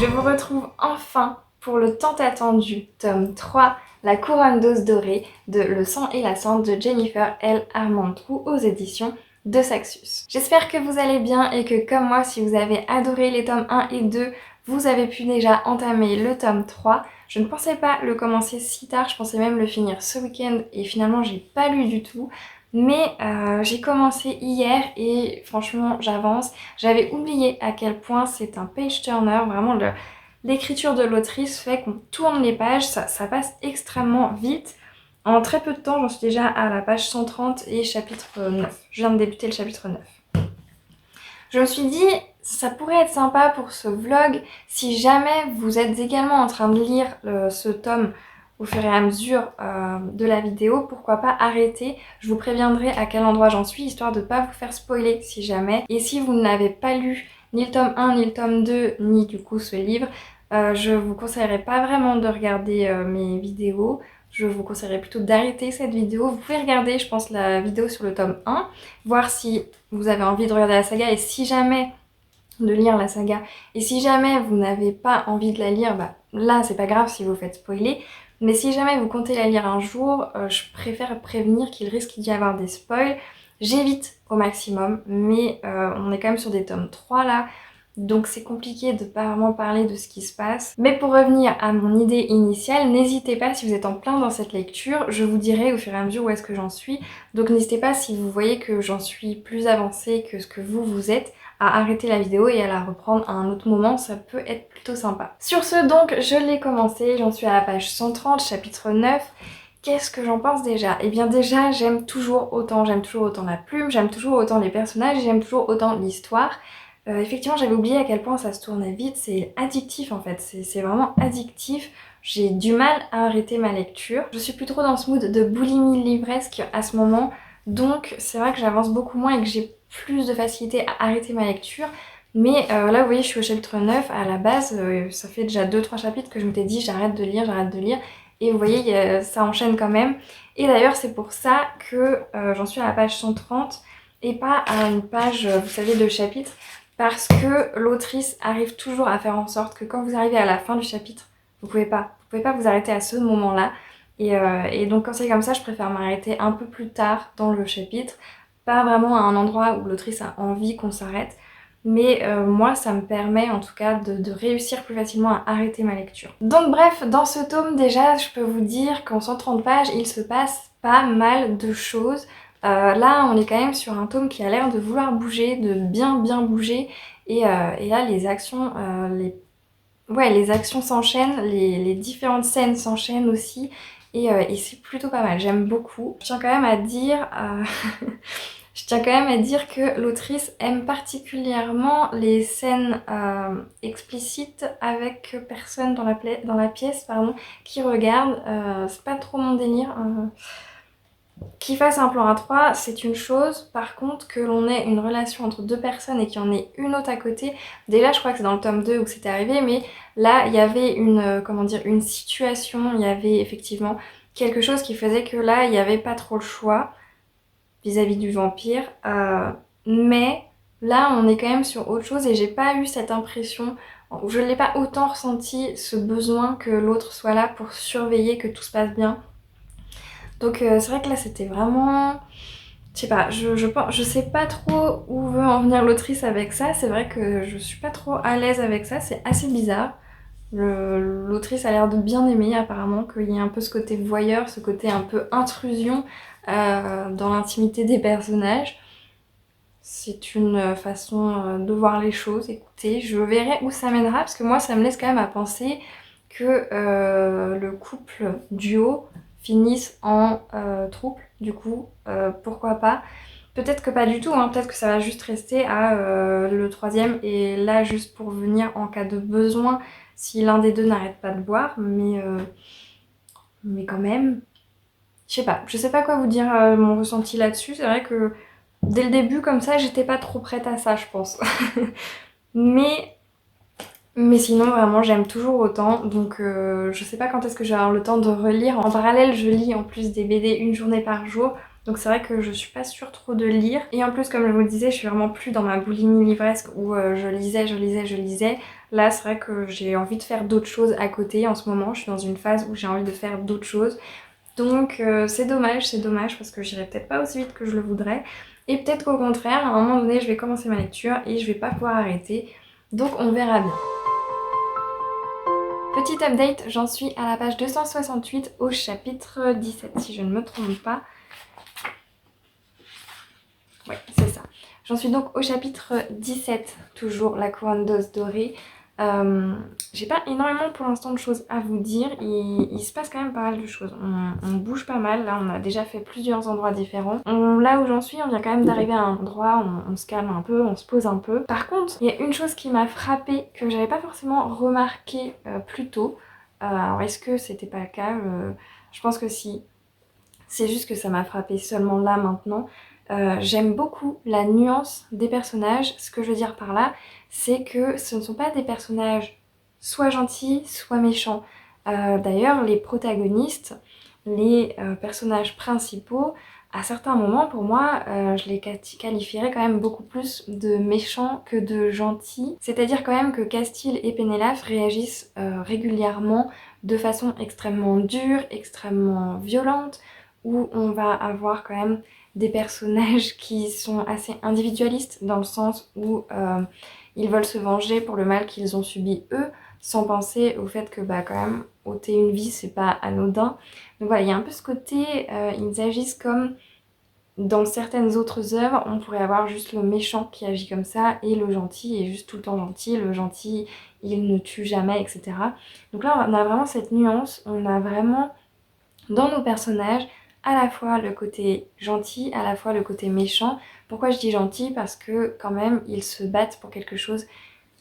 Je vous retrouve enfin pour le tant attendu tome 3, La couronne d'os dorée de Le sang et la cendre de Jennifer L. Armentrout aux éditions de Saxus. J'espère que vous allez bien et que comme moi, si vous avez adoré les tomes 1 et 2, vous avez pu déjà entamer le tome 3. Je ne pensais pas le commencer si tard, je pensais même le finir ce week-end et finalement j'ai pas lu du tout. Mais j'ai commencé hier et franchement j'avance. J'avais oublié à quel point c'est un page turner, vraiment l'écriture de l'autrice fait qu'on tourne les pages, ça passe extrêmement vite. En très peu de temps, j'en suis déjà à la page 130 et chapitre 9. Je viens de débuter le chapitre 9. Je me suis dit, ça pourrait être sympa pour ce vlog si jamais vous êtes également en train de lire ce tome au fur et à mesure de la vidéo, pourquoi pas arrêter. Je vous préviendrai à quel endroit j'en suis, histoire de ne pas vous faire spoiler si jamais. Et si vous n'avez pas lu ni le tome 1, ni le tome 2, ni du coup ce livre, je vous conseillerais pas vraiment de regarder mes vidéos. Je vous conseillerais plutôt d'arrêter cette vidéo. Vous pouvez regarder, je pense, la vidéo sur le tome 1, voir si vous avez envie de regarder la saga et si jamais de lire la saga. Et si jamais vous n'avez pas envie de la lire, bah là c'est pas grave si vous faites spoiler. Mais si jamais vous comptez la lire un jour, je préfère prévenir qu'il risque d'y avoir des spoils. J'évite au maximum, mais on est quand même sur des tomes 3 là. Donc c'est compliqué de pas vraiment parler de ce qui se passe. Mais pour revenir à mon idée initiale, n'hésitez pas si vous êtes en plein dans cette lecture, je vous dirai au fur et à mesure où est-ce que j'en suis. Donc n'hésitez pas si vous voyez que j'en suis plus avancée que ce que vous êtes, à arrêter la vidéo et à la reprendre à un autre moment, ça peut être plutôt sympa. Sur ce donc, je l'ai commencé, j'en suis à la page 130, chapitre 9. Qu'est-ce que j'en pense déjà? Eh bien déjà, j'aime toujours autant la plume, j'aime toujours autant les personnages, j'aime toujours autant l'histoire. Effectivement, j'avais oublié à quel point ça se tournait vite, c'est addictif en fait, c'est vraiment addictif. J'ai du mal à arrêter ma lecture. Je suis plus trop dans ce mood de boulimie livresque à ce moment, donc c'est vrai que j'avance beaucoup moins et que j'ai plus de facilité à arrêter ma lecture. Mais là, vous voyez, je suis au chapitre 9, à la base, ça fait déjà 2-3 chapitres que je m'étais dit j'arrête de lire, j'arrête de lire. Et vous voyez, ça enchaîne quand même. Et d'ailleurs, c'est pour ça que j'en suis à la page 130 et pas à une page, vous savez, de chapitre. Parce que l'autrice arrive toujours à faire en sorte que quand vous arrivez à la fin du chapitre, vous pouvez pas vous arrêter à ce moment-là. Et donc quand c'est comme ça, je préfère m'arrêter un peu plus tard dans le chapitre, pas vraiment à un endroit où l'autrice a envie qu'on s'arrête, mais moi ça me permet en tout cas de réussir plus facilement à arrêter ma lecture. Donc bref, dans ce tome déjà, je peux vous dire qu'en 130 pages, il se passe pas mal de choses. Là on est quand même sur un tome qui a l'air de vouloir bouger, de bien bouger, et là les actions, les actions s'enchaînent, les différentes scènes s'enchaînent aussi, et c'est plutôt pas mal, j'aime beaucoup. Je tiens quand même à dire, je tiens quand même à dire que l'autrice aime particulièrement les scènes explicites avec personne dans la pièce, pardon, qui regarde. C'est pas trop mon délire. Qu'il fasse un plan à 3, c'est une chose. Par contre, que l'on ait une relation entre deux personnes et qu'il y en ait une autre à côté, déjà je crois que c'est dans le tome 2 où c'était arrivé, mais là il y avait une situation, il y avait effectivement quelque chose qui faisait que là il n'y avait pas trop le choix vis-à-vis du vampire. Mais là on est quand même sur autre chose et j'ai pas eu cette impression, je l'ai pas autant ressenti, ce besoin que l'autre soit là pour surveiller que tout se passe bien. Donc c'est vrai que là c'était vraiment... Je sais pas, je sais pas trop où veut en venir l'autrice avec ça. C'est vrai que je suis pas trop à l'aise avec ça, c'est assez bizarre. L'autrice a l'air de bien aimer apparemment, qu'il y ait un peu ce côté voyeur, ce côté un peu intrusion dans l'intimité des personnages. C'est une façon de voir les choses. Écoutez, je verrai où ça mènera, parce que moi ça me laisse quand même à penser que le couple duo finissent en trouble, du coup, pourquoi pas. Peut-être que pas du tout, hein, peut-être que ça va juste rester à le troisième et là juste pour venir en cas de besoin si l'un des deux n'arrête pas de boire, mais quand même, je sais pas quoi vous dire mon ressenti là-dessus. C'est vrai que dès le début comme ça j'étais pas trop prête à ça, je pense. Mais sinon vraiment j'aime toujours autant, donc je sais pas quand est-ce que je vais avoir le temps de relire. En parallèle je lis en plus des BD une journée par jour, donc c'est vrai que je suis pas sûre trop de lire. Et en plus comme je vous le disais, je suis vraiment plus dans ma boulimie livresque où je lisais. Là c'est vrai que j'ai envie de faire d'autres choses à côté en ce moment, je suis dans une phase où j'ai envie de faire d'autres choses. Donc c'est dommage parce que j'irai peut-être pas aussi vite que je le voudrais. Et peut-être qu'au contraire, à un moment donné, je vais commencer ma lecture et je vais pas pouvoir arrêter. Donc on verra bien. Petit update, j'en suis à la page 268 au chapitre 17 si je ne me trompe pas. Ouais, c'est ça. J'en suis donc au chapitre 17, toujours la couronne d'os dorée. J'ai pas énormément pour l'instant de choses à vous dire, il se passe quand même pas mal de choses, on bouge pas mal, là on a déjà fait plusieurs endroits différents. Là où j'en suis, on vient quand même d'arriver à un endroit, on se calme un peu, on se pose un peu. Par contre, il y a une chose qui m'a frappée, que j'avais pas forcément remarqué plus tôt. Alors est-ce que c'était pas le cas? Je pense que si. C'est juste que ça m'a frappée seulement là maintenant. J'aime beaucoup la nuance des personnages. Ce que je veux dire par là, c'est que ce ne sont pas des personnages soit gentils, soit méchants. D'ailleurs, les protagonistes, les personnages principaux, à certains moments, pour moi, je les qualifierais quand même beaucoup plus de méchants que de gentils. C'est-à-dire quand même que Castile et Pénélope réagissent régulièrement de façon extrêmement dure, extrêmement violente, où on va avoir quand même des personnages qui sont assez individualistes dans le sens où ils veulent se venger pour le mal qu'ils ont subi eux, sans penser au fait que bah quand même ôter une vie c'est pas anodin. Donc voilà, il y a un peu ce côté, ils agissent comme dans certaines autres œuvres, on pourrait avoir juste le méchant qui agit comme ça et le gentil est juste tout le temps gentil, le gentil il ne tue jamais, etc. Donc là on a vraiment cette nuance, on a vraiment dans nos personnages à la fois le côté gentil, à la fois le côté méchant. Pourquoi je dis gentil? Parce que quand même ils se battent pour quelque chose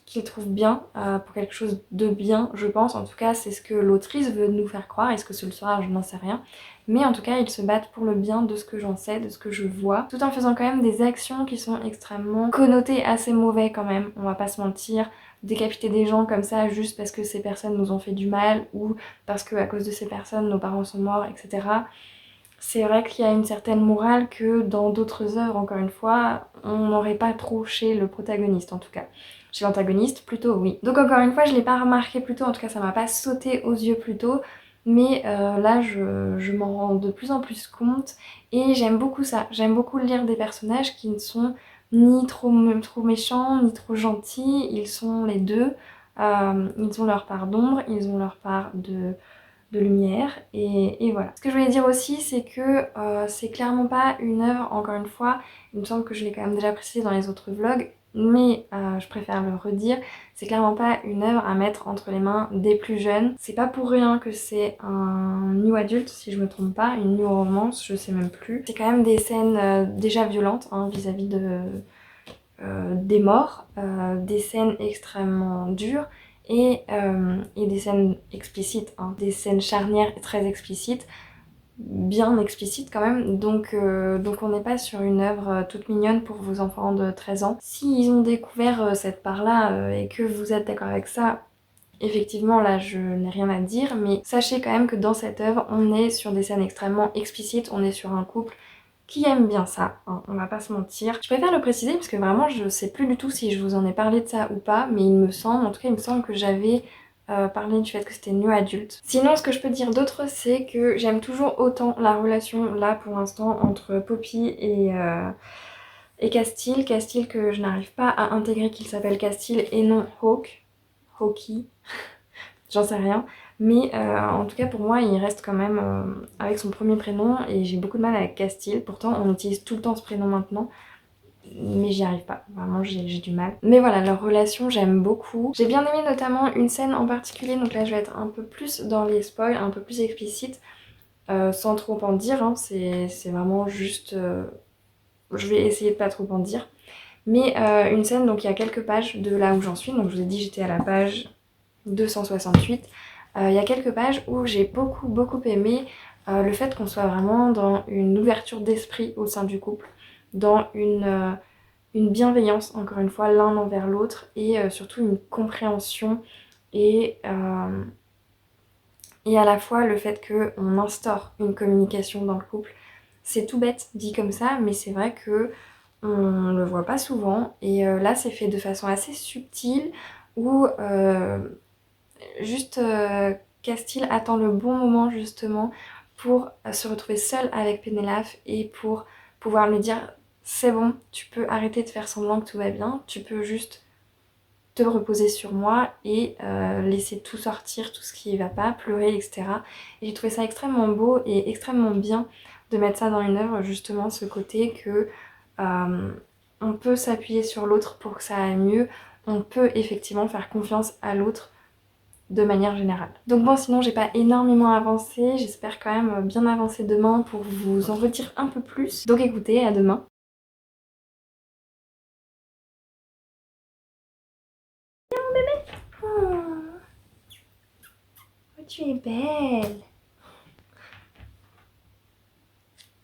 qu'ils trouvent bien, pour quelque chose de bien, je pense. En tout cas, c'est ce que l'autrice veut nous faire croire. Est-ce que ce le sera? Je n'en sais rien. Mais en tout cas, ils se battent pour le bien de ce que j'en sais, de ce que je vois, tout en faisant quand même des actions qui sont extrêmement connotées assez mauvais quand même, on va pas se mentir. Décapiter des gens comme ça juste parce que ces personnes nous ont fait du mal ou parce que à cause de ces personnes nos parents sont morts, etc. C'est vrai qu'il y a une certaine morale que dans d'autres œuvres, encore une fois, on n'aurait pas trop chez le protagoniste en tout cas. Chez l'antagoniste, plutôt oui. Donc encore une fois, je l'ai pas remarqué plus tôt, en tout cas ça m'a pas sauté aux yeux plus tôt, mais là je m'en rends de plus en plus compte et j'aime beaucoup ça. J'aime beaucoup lire des personnages qui ne sont ni trop méchants, ni trop gentils, ils sont les deux. Ils ont leur part d'ombre, ils ont leur part de lumière et voilà. Ce que je voulais dire aussi c'est que c'est clairement pas une œuvre, encore une fois, il me semble que je l'ai quand même déjà précisé dans les autres vlogs, mais je préfère le redire, c'est clairement pas une œuvre à mettre entre les mains des plus jeunes. C'est pas pour rien que c'est un new adulte si je me trompe pas, une new romance, je sais même plus. C'est quand même des scènes déjà violentes hein, vis-à-vis des morts, des scènes extrêmement dures et des scènes explicites, hein, des scènes charnières très explicites, bien explicites quand même, donc on n'est pas sur une œuvre toute mignonne pour vos enfants de 13 ans. S'ils ont découvert cette part-là et que vous êtes d'accord avec ça, effectivement là je n'ai rien à dire, mais sachez quand même que dans cette œuvre on est sur des scènes extrêmement explicites, on est sur un couple qui aime bien ça, hein, on va pas se mentir. Je préfère le préciser parce que vraiment je sais plus du tout si je vous en ai parlé de ça ou pas, mais il me semble, en tout cas il me semble que j'avais parlé du fait que c'était new adulte. Sinon ce que je peux dire d'autre c'est que j'aime toujours autant la relation là pour l'instant entre Poppy et Castile. Castile que je n'arrive pas à intégrer qu'il s'appelle Castile et non Hawk. Hawky. J'en sais rien. Mais en tout cas pour moi il reste quand même avec son premier prénom et j'ai beaucoup de mal avec Castile. Pourtant on utilise tout le temps ce prénom maintenant. Mais j'y arrive pas, vraiment j'ai du mal. Mais voilà, leur relation j'aime beaucoup. J'ai bien aimé notamment une scène en particulier, donc là je vais être un peu plus dans les spoils, un peu plus explicite. Sans trop en dire, hein. C'est vraiment juste... je vais essayer de pas trop en dire. Mais une scène, donc il y a quelques pages de là où j'en suis, donc je vous ai dit j'étais à la page 268. Il y a quelques pages où j'ai beaucoup aimé le fait qu'on soit vraiment dans une ouverture d'esprit au sein du couple, dans une bienveillance, encore une fois, l'un envers l'autre, et surtout une compréhension et à la fois le fait qu'on instaure une communication dans le couple. C'est tout bête dit comme ça, mais c'est vrai que on le voit pas souvent et là c'est fait de façon assez subtile. où juste Castile attend le bon moment justement pour se retrouver seule avec Pénélope et pour pouvoir lui dire c'est bon, tu peux arrêter de faire semblant que tout va bien, tu peux juste te reposer sur moi et laisser tout sortir, tout ce qui va pas, pleurer, etc. Et j'ai trouvé ça extrêmement beau et extrêmement bien de mettre ça dans une œuvre, justement ce côté que on peut s'appuyer sur l'autre pour que ça aille mieux, on peut effectivement faire confiance à l'autre de manière générale. Donc bon, sinon j'ai pas énormément avancé, j'espère quand même bien avancer demain pour vous en redire un peu plus. Donc écoutez, à demain. Oh, tu es belle.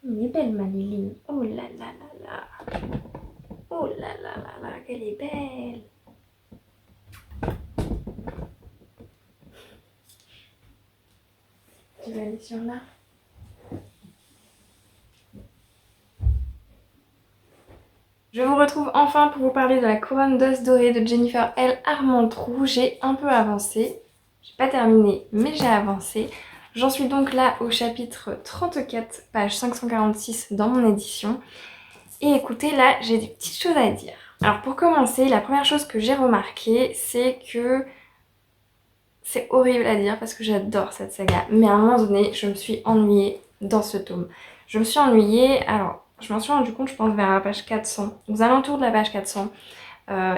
Elle est belle ma Liline. Oh là là là là. Oh là là là là, qu'elle est belle. Tu vas aller sur là. Je vous retrouve enfin pour vous parler de la couronne d'os dorée de Jennifer L. Armentrout. J'ai un peu avancé. J'ai pas terminé, mais j'ai avancé. J'en suis donc là au chapitre 34, page 546 dans mon édition. Et écoutez, là, j'ai des petites choses à dire. Alors pour commencer, la première chose que j'ai remarqué, c'est que c'est horrible à dire parce que j'adore cette saga, mais à un moment donné, je me suis ennuyée dans ce tome. Je me suis ennuyée, alors je m'en suis rendu compte, je pense, vers la page 400, aux alentours de la page 400,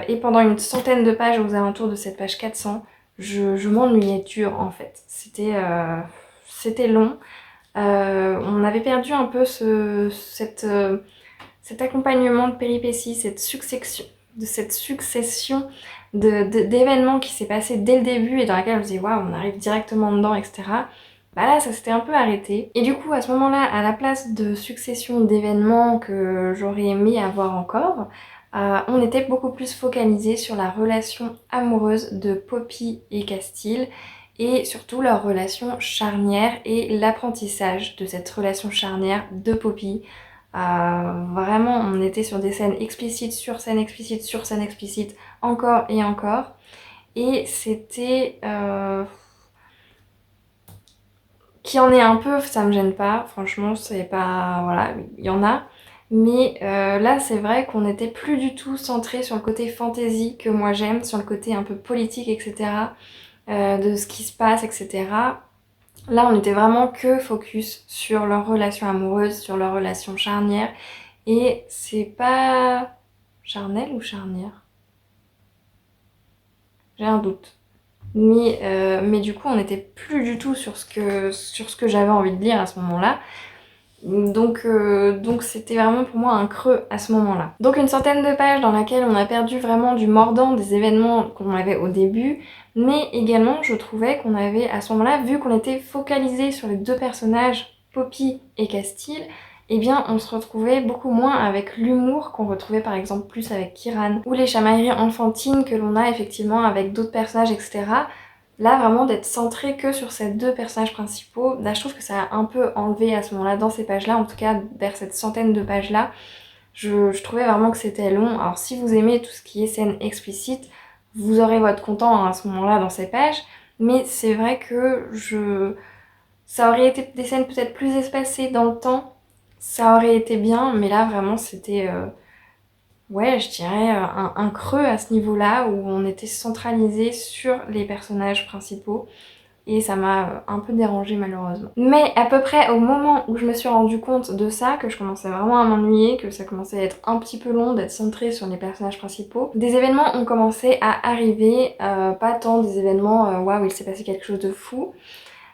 et pendant une centaine de pages aux alentours de cette page 400, je m'ennuyais dur en fait. C'était long. On avait perdu un peu cet accompagnement de péripéties, cette succession d'événements qui s'est passé dès le début et dans laquelle on se dit waouh, on arrive directement dedans, etc. Bah là, ça s'était un peu arrêté. Et du coup, à ce moment-là, à la place de succession d'événements que j'aurais aimé avoir encore, on était beaucoup plus focalisé sur la relation amoureuse de Poppy et Castile et surtout leur relation charnière et l'apprentissage de cette relation charnière de Poppy. Vraiment, on était sur des scènes explicites, sur scène explicite, sur scène explicite, encore et encore. Et c'était... Qu'il y en ait un peu, ça me gêne pas. Franchement, c'est pas... Voilà, il y en a. Mais là, c'est vrai qu'on n'était plus du tout centré sur le côté fantasy que moi j'aime, sur le côté un peu politique, etc. De ce qui se passe, etc. Là, on était vraiment que focus sur leur relation amoureuse, sur leur relation charnière. Et c'est pas charnel ou charnière? J'ai un doute. Mais du coup, on n'était plus du tout sur ce que j'avais envie de lire à ce moment-là. Donc c'était vraiment pour moi un creux à ce moment-là. Donc une centaine de pages dans laquelle on a perdu vraiment du mordant des événements qu'on avait au début, mais également je trouvais qu'on avait à ce moment-là, vu qu'on était focalisé sur les deux personnages, Poppy et Castile, eh bien on se retrouvait beaucoup moins avec l'humour qu'on retrouvait par exemple plus avec Kiran, ou les chamailleries enfantines que l'on a effectivement avec d'autres personnages, etc. Là, vraiment, d'être centré que sur ces deux personnages principaux, là, je trouve que ça a un peu enlevé à ce moment-là, dans ces pages-là, en tout cas vers cette centaine de pages-là, je trouvais vraiment que c'était long. Alors, si vous aimez tout ce qui est scène explicite, vous aurez votre content hein, à ce moment-là dans ces pages, mais c'est vrai que ça aurait été des scènes peut-être plus espacées dans le temps, ça aurait été bien, mais là, vraiment, c'était... Ouais, je dirais un creux à ce niveau-là où on était centralisé sur les personnages principaux et ça m'a un peu dérangée malheureusement. Mais à peu près au moment où je me suis rendu compte de ça, que je commençais vraiment à m'ennuyer, que ça commençait à être un petit peu long d'être centré sur les personnages principaux, des événements ont commencé à arriver, pas tant des événements waouh il s'est passé quelque chose de fou,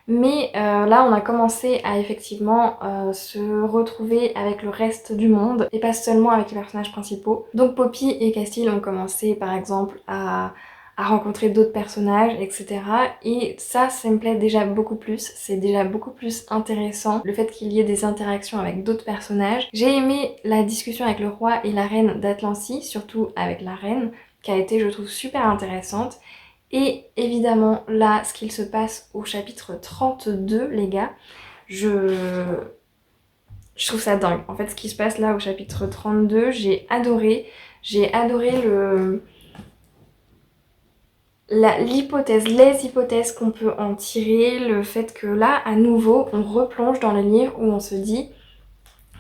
mais là on a commencé à effectivement se retrouver avec le reste du monde et pas seulement avec les personnages principaux. Donc Poppy et Castile ont commencé par exemple à rencontrer d'autres personnages, etc. Et ça me plaît déjà beaucoup plus, c'est déjà beaucoup plus intéressant le fait qu'il y ait des interactions avec d'autres personnages. J'ai aimé la discussion avec le roi et la reine d'Atlantie, surtout avec la reine, qui a été je trouve super intéressante. Et évidemment, là, ce qu'il se passe au chapitre 32, les gars, je trouve ça dingue. En fait, ce qui se passe là au chapitre 32, j'ai adoré. J'ai adoré les hypothèses qu'on peut en tirer, le fait que là, à nouveau, on replonge dans le livre où on se dit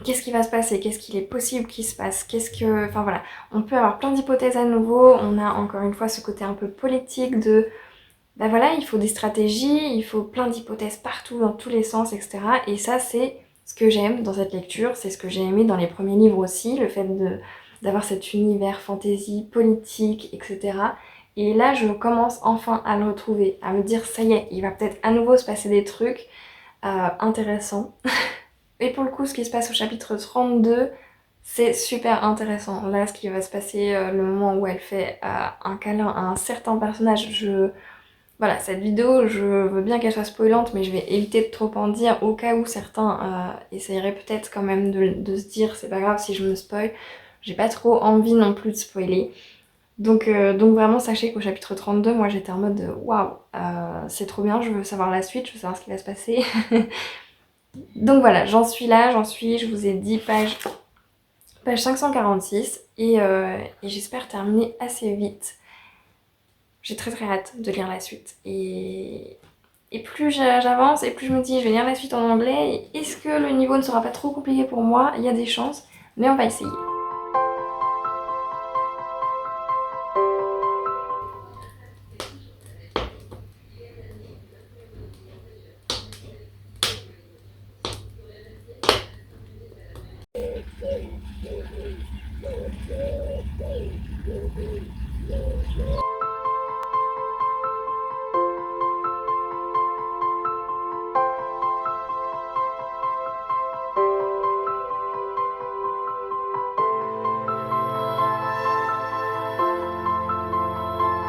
qu'est-ce qui va se passer, qu'est-ce qu'il est possible qu'il se passe, Enfin voilà, on peut avoir plein d'hypothèses à nouveau, on a encore une fois ce côté un peu politique de ben voilà, il faut des stratégies, il faut plein d'hypothèses partout, dans tous les sens, etc. Et ça, c'est ce que j'aime dans cette lecture, c'est ce que j'ai aimé dans les premiers livres aussi, le fait d'avoir cet univers fantasy, politique, etc. Et là, je commence enfin à le retrouver, à me dire, ça y est, il va peut-être à nouveau se passer des trucs intéressants. Et pour le coup, ce qui se passe au chapitre 32, c'est super intéressant. Là, ce qui va se passer, le moment où elle fait un câlin à un certain personnage, voilà, cette vidéo, je veux bien qu'elle soit spoilante, mais je vais éviter de trop en dire au cas où certains essaieraient peut-être quand même de se dire c'est pas grave si je me spoil. J'ai pas trop envie non plus de spoiler. Donc vraiment, sachez qu'au chapitre 32, moi j'étais en mode waouh, c'est trop bien, je veux savoir la suite, je veux savoir ce qui va se passer. Donc voilà, j'en suis là, je vous ai dit page 546 et j'espère terminer assez vite. J'ai très très hâte de lire la suite. Et plus j'avance et plus je me dis je vais lire la suite en anglais. Est-ce que le niveau ne sera pas trop compliqué pour moi? Il y a des chances, mais on va essayer.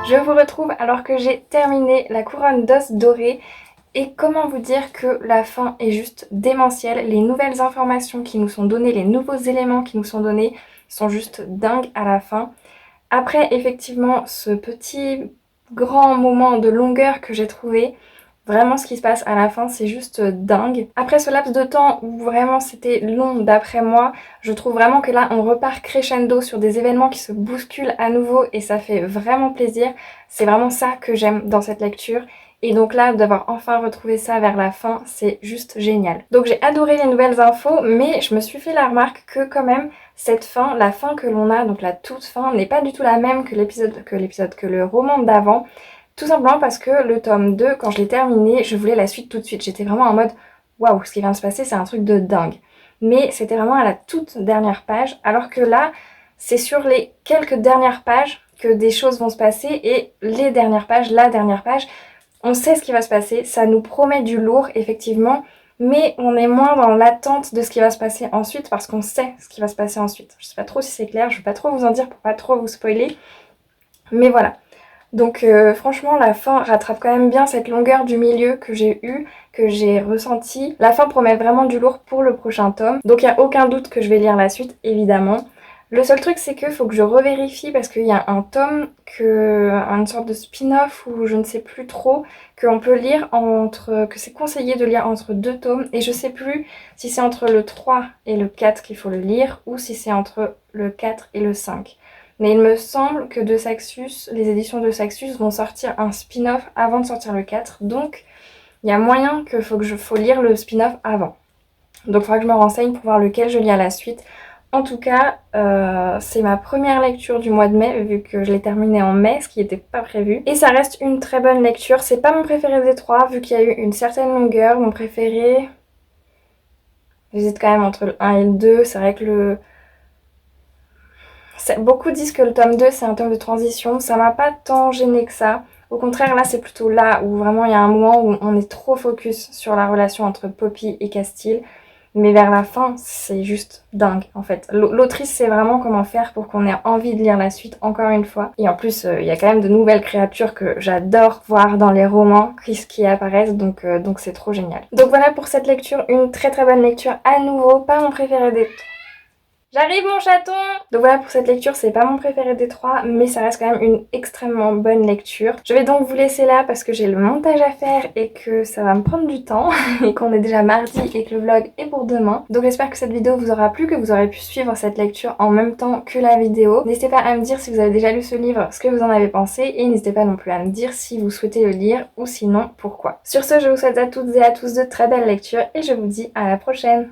Je vous retrouve alors que j'ai terminé La Couronne d'os doré. Et comment vous dire que la fin est juste démentielle. Les nouvelles informations qui nous sont données, les nouveaux éléments qui nous sont donnés sont juste dingues à la fin. Après, effectivement, ce petit grand moment de longueur que j'ai trouvé, vraiment ce qui se passe à la fin, c'est juste dingue. Après ce laps de temps où vraiment c'était long d'après moi, je trouve vraiment que là on repart crescendo sur des événements qui se bousculent à nouveau et ça fait vraiment plaisir. C'est vraiment ça que j'aime dans cette lecture. Et donc là, d'avoir enfin retrouvé ça vers la fin, c'est juste génial. Donc j'ai adoré les nouvelles infos, mais je me suis fait la remarque que quand même, cette fin, la fin que l'on a, donc la toute fin, n'est pas du tout la même que le roman d'avant. Tout simplement parce que le tome 2, quand je l'ai terminé, je voulais la suite tout de suite. J'étais vraiment en mode, waouh, ce qui vient de se passer, c'est un truc de dingue. Mais c'était vraiment à la toute dernière page, alors que là, c'est sur les quelques dernières pages que des choses vont se passer, et les dernières pages, la dernière page, on sait ce qui va se passer, ça nous promet du lourd, effectivement, mais on est moins dans l'attente de ce qui va se passer ensuite, parce qu'on sait ce qui va se passer ensuite. Je sais pas trop si c'est clair, je vais pas trop vous en dire pour pas trop vous spoiler, mais voilà. Donc franchement, la fin rattrape quand même bien cette longueur du milieu que j'ai eue, que j'ai ressentie. La fin promet vraiment du lourd pour le prochain tome, donc il n'y a aucun doute que je vais lire la suite, évidemment. Le seul truc, c'est qu'il faut que je revérifie parce qu'il y a un tome, une sorte de spin-off ou je ne sais plus trop, qu'on peut lire que c'est conseillé de lire entre deux tomes. Et je sais plus si c'est entre le 3 et le 4 qu'il faut le lire ou si c'est entre le 4 et le 5. Mais il me semble que les éditions de Saxus vont sortir un spin-off avant de sortir le 4. Donc il y a moyen faut lire le spin-off avant. Donc il faudra que je me renseigne pour voir lequel je lis à la suite. En tout cas, c'est ma première lecture du mois de mai, vu que je l'ai terminée en mai, ce qui n'était pas prévu. Et ça reste une très bonne lecture. C'est pas mon préféré des trois, vu qu'il y a eu une certaine longueur. Mon préféré, j'hésite quand même entre le 1 et le 2. C'est vrai que beaucoup disent que le tome 2, c'est un tome de transition. Ça m'a pas tant gêné que ça. Au contraire, là, c'est plutôt là où vraiment il y a un moment où on est trop focus sur la relation entre Poppy et Castile. Mais vers la fin, c'est juste dingue, en fait. L'autrice sait vraiment comment faire pour qu'on ait envie de lire la suite, encore une fois. Et en plus, il y a quand même de nouvelles créatures que j'adore voir dans les romans qui apparaissent, donc c'est trop génial. Donc voilà pour cette lecture, une très très bonne lecture à nouveau, pas mon préféré des... J'arrive mon chaton! Donc voilà pour cette lecture, c'est pas mon préféré des trois, mais ça reste quand même une extrêmement bonne lecture. Je vais donc vous laisser là parce que j'ai le montage à faire et que ça va me prendre du temps et qu'on est déjà mardi et que le vlog est pour demain. Donc j'espère que cette vidéo vous aura plu, que vous aurez pu suivre cette lecture en même temps que la vidéo. N'hésitez pas à me dire si vous avez déjà lu ce livre, ce que vous en avez pensé, et n'hésitez pas non plus à me dire si vous souhaitez le lire ou sinon pourquoi. Sur ce, je vous souhaite à toutes et à tous de très belles lectures et je vous dis à la prochaine!